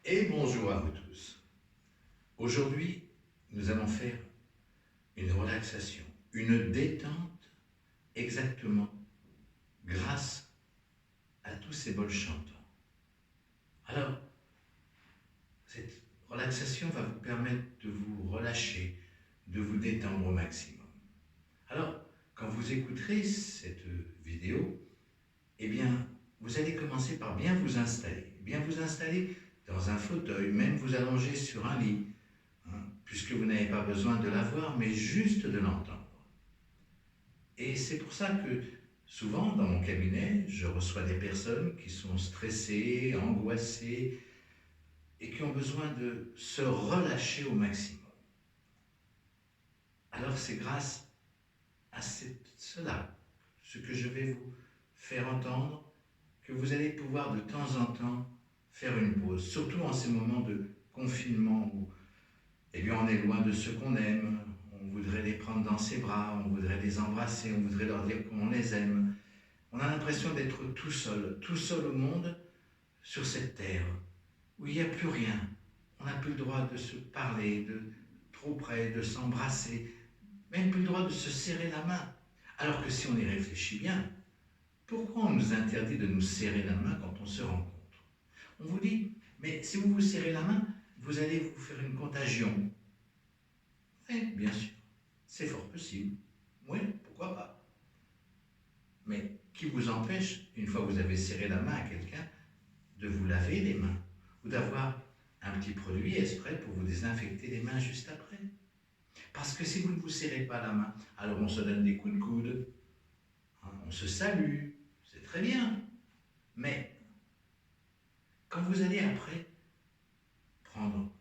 Et bonjour à vous tous. Aujourd'hui, nous allons faire une relaxation, une détente exactement grâce à tous ces bols chantants. Alors, cette relaxation va vous permettre de vous relâcher, de vous détendre au maximum. Alors, quand vous écouterez cette vidéo, eh bien, vous allez commencer par bien vous installer. Bien vous installer dans un fauteuil, même vous allonger sur un lit, puisque vous n'avez pas besoin de la voir, mais juste de l'entendre. Et c'est pour ça que souvent, dans mon cabinet, je reçois des personnes qui sont stressées, angoissées, et qui ont besoin de se relâcher au maximum. Alors c'est grâce à cela, ce que je vais vous faire entendre, que vous allez pouvoir de temps en temps faire une pause, surtout en ces moments de confinement où on est loin de ceux qu'on aime, on voudrait les prendre dans ses bras, on voudrait les embrasser, on voudrait leur dire qu'on les aime. On a l'impression d'être tout seul au monde, sur cette terre, où il n'y a plus rien. On n'a plus le droit de se parler, de trop près, de s'embrasser, même plus le droit de se serrer la main. Alors que si on y réfléchit bien, pourquoi on nous interdit de nous serrer la main quand on se rencontre? On vous dit, mais si vous vous serrez la main, vous allez vous faire une contagion. Oui, bien sûr, c'est fort possible. Oui, pourquoi pas. Mais qui vous empêche, une fois que vous avez serré la main à quelqu'un, de vous laver les mains ou d'avoir un petit produit exprès pour vous désinfecter les mains juste après? Parce que si vous ne vous serrez pas la main, alors on se donne des coups de coude, on se salue, c'est très bien. Mais quand vous allez après prendre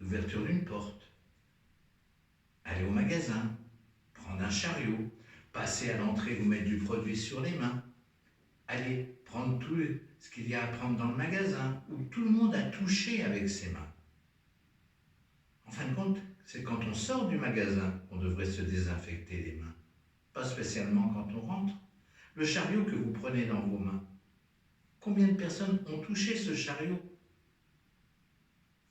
l'ouverture d'une porte, aller au magasin, prendre un chariot, passer à l'entrée, vous mettre du produit sur les mains, aller prendre tout ce qu'il y a à prendre dans le magasin, où tout le monde a touché avec ses mains. En fin de compte, c'est quand on sort du magasin qu'on devrait se désinfecter les mains, pas spécialement quand on rentre. Le chariot que vous prenez dans vos mains, combien de personnes ont touché ce chariot?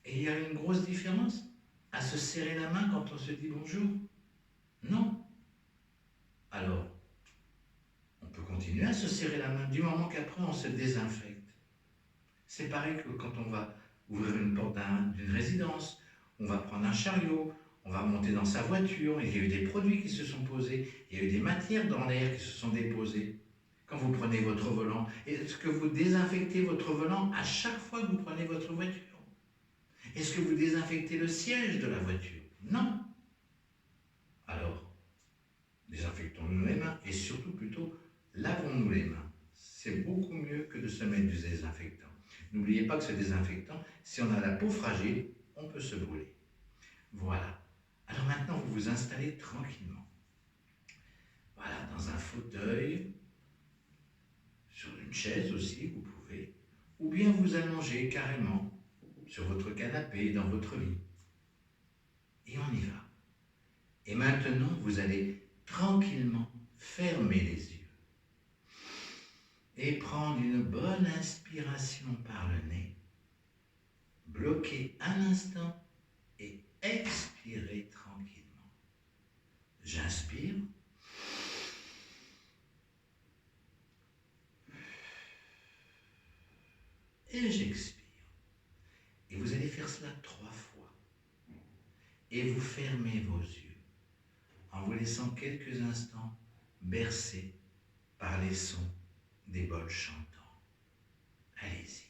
Et il y a une grosse différence à se serrer la main quand on se dit bonjour? Non. Alors, on peut continuer à se serrer la main du moment qu'après on se désinfecte. C'est pareil que quand on va ouvrir une porte d'une résidence, on va prendre un chariot, on va monter dans sa voiture, il y a eu des produits qui se sont posés, il y a eu des matières dans l'air qui se sont déposées. Quand vous prenez votre volant, est-ce que vous désinfectez votre volant à chaque fois que vous prenez votre voiture? Est-ce que vous désinfectez le siège de la voiture? Non. Alors, désinfectons-nous les mains et surtout plutôt lavons-nous les mains. C'est beaucoup mieux que de se mettre du désinfectant. N'oubliez pas que ce désinfectant, si on a la peau fragile, on peut se brûler. Voilà. Alors maintenant, vous vous installez tranquillement. Voilà, dans un fauteuil, sur une chaise aussi, vous pouvez, ou bien vous allongez carrément sur votre canapé, dans votre lit. Et on y va. Et maintenant, vous allez tranquillement fermer les yeux et prendre une bonne inspiration par le nez. Bloquez un instant et expirez tranquillement. J'inspire. Et j'expire. Et vous allez faire cela 3 fois. Et vous fermez vos yeux en vous laissant quelques instants bercer par les sons des bols chantants. Allez-y.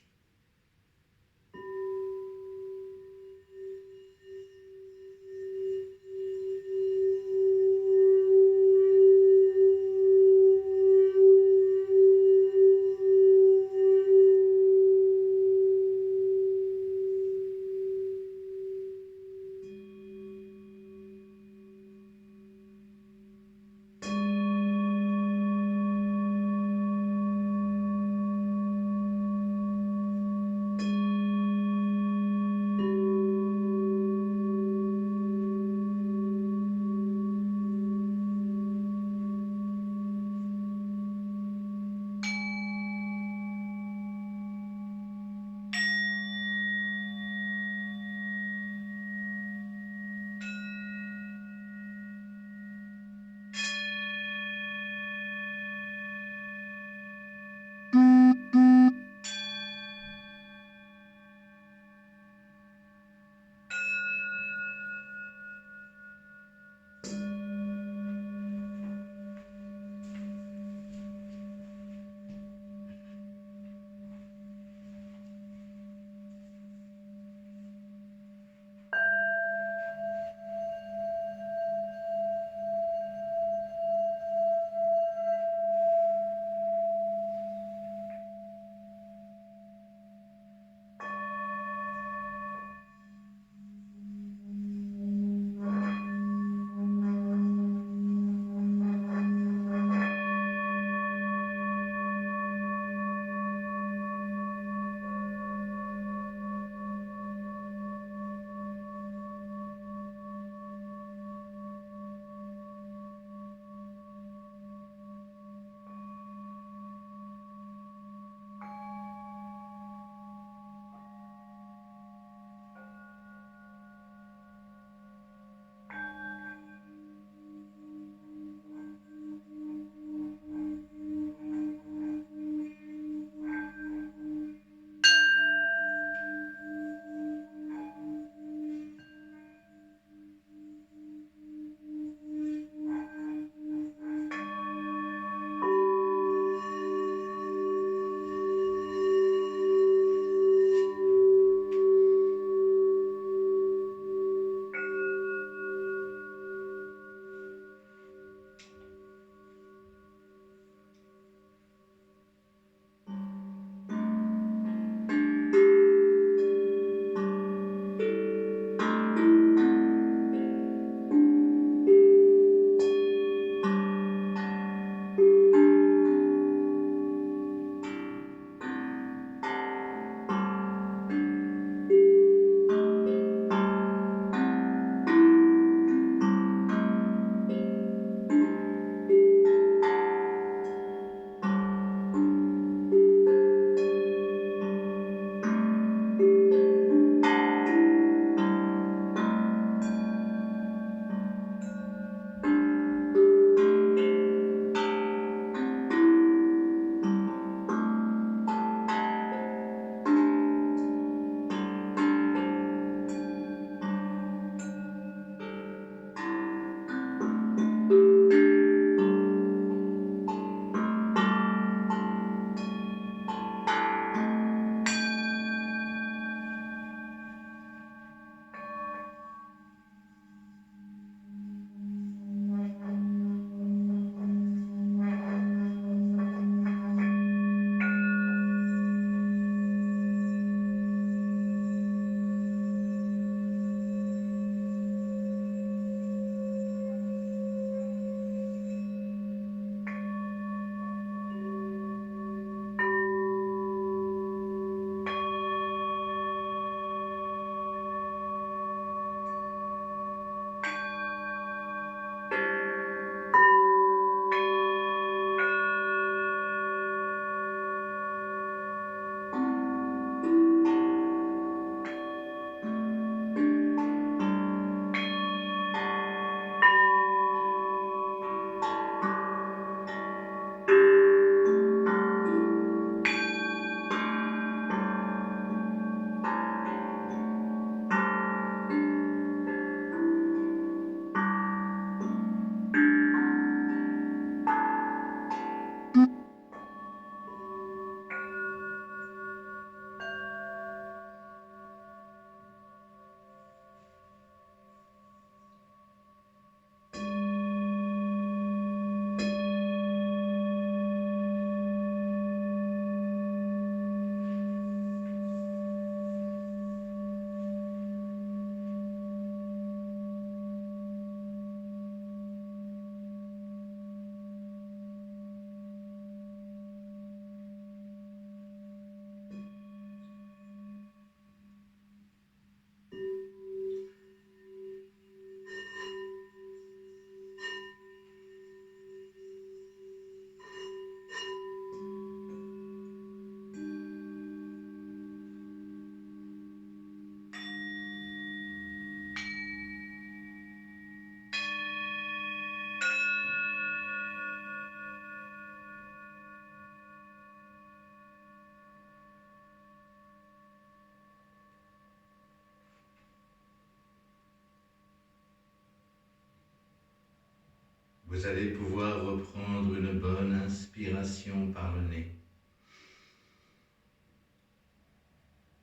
Vous allez pouvoir reprendre une bonne inspiration par le nez.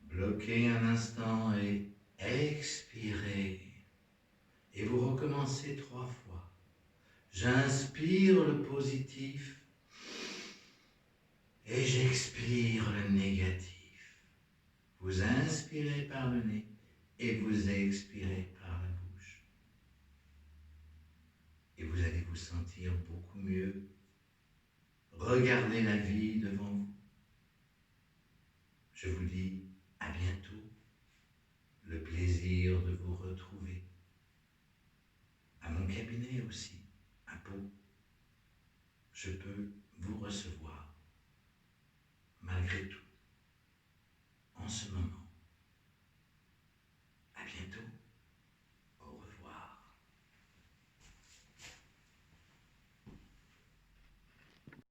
Bloquez un instant et expirez. Et vous recommencez 3 fois. J'inspire le positif et j'expire le négatif. Vous inspirez par le nez et vous expirez par la bouche. Et vous allez vous sentir beaucoup mieux. Regardez la vie devant vous. Je vous dis à bientôt. Le plaisir de vous retrouver. À mon cabinet aussi, à Pau. Je peux vous recevoir malgré tout.